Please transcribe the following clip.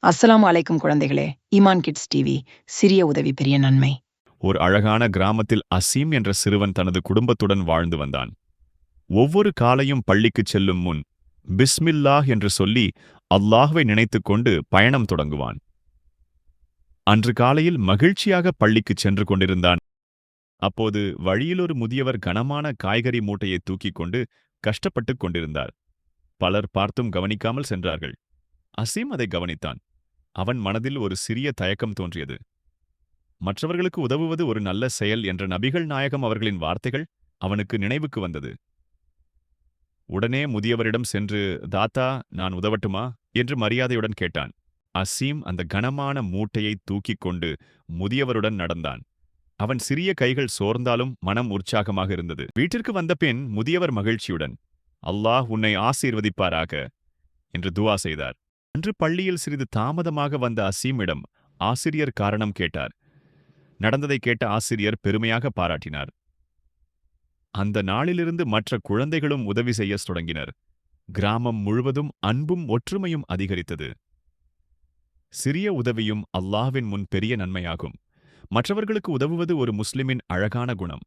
அஸ்ஸலாமு அலைக்கும் குழந்தைகளே. ஈமான் கிட்ஸ் டிவி. சிறிய உதவி பெரிய நன்மை. ஒரு அழகான கிராமத்தில் அசீம் என்ற சிறுவன் தனது குடும்பத்துடன் வாழ்ந்து வந்தான். ஒவ்வொரு காலையும் பள்ளிக்குச் செல்லும் முன் பிஸ்மில்லாஹ் என்று சொல்லி அல்லாஹ்வை நினைத்துக் கொண்டு பயணம் தொடங்குவான். அன்று காலையில் மகிழ்ச்சியாக பள்ளிக்குச் சென்று கொண்டிருந்தான். அப்போது வழியில் ஒரு முதியவர் கனமான காய்கறி மூட்டையை தூக்கிக் கொண்டு கஷ்டப்பட்டுக் கொண்டிருந்தார். பலர் பார்த்தும் கவனிக்காமல் சென்றார்கள். அசீம் அதை கவனித்தான். அவன் மனதில் ஒரு சிறிய தயக்கம் தோன்றியது. மற்றவர்களுக்கு உதவுவது ஒரு நல்ல செயல் என்ற நபிகள் நாயகம் அவர்களின் வார்த்தைகள் அவனுக்கு நினைவுக்கு வந்தது. உடனே முதியவரிடம் சென்று, தாத்தா, நான் உதவட்டுமா என்று மரியாதையுடன் கேட்டான். அசீம் அந்த கனமான மூட்டையை தூக்கிக் கொண்டு முதியவருடன் நடந்தான். அவன் சிறிய கைகள் சோர்ந்தாலும் மனம் உற்சாகமாக இருந்தது. வீட்டிற்கு வந்தபின் முதியவர் மகிழ்ச்சியுடன், அல்லாஹ் உன்னை ஆசீர்வதிப்பாராக என்று துவா செய்தார். அன்று பள்ளியில் சிறிது தாமதமாக வந்த அசீமிடம் ஆசிரியர் காரணம் கேட்டார். நடந்ததை கேட்ட ஆசிரியர் பெருமையாக பாராட்டினார். அந்த நாளிலிருந்து மற்ற குழந்தைகளும் உதவி செய்யத் தொடங்கினர். கிராமம் முழுவதும் அன்பும் ஒற்றுமையும் அதிகரித்தது. சிறிய உதவியும் அல்லாஹ்வின் முன் பெரிய நன்மையாகும். மற்றவர்களுக்கு உதவுவது ஒரு முஸ்லிமின் அழகான குணம்.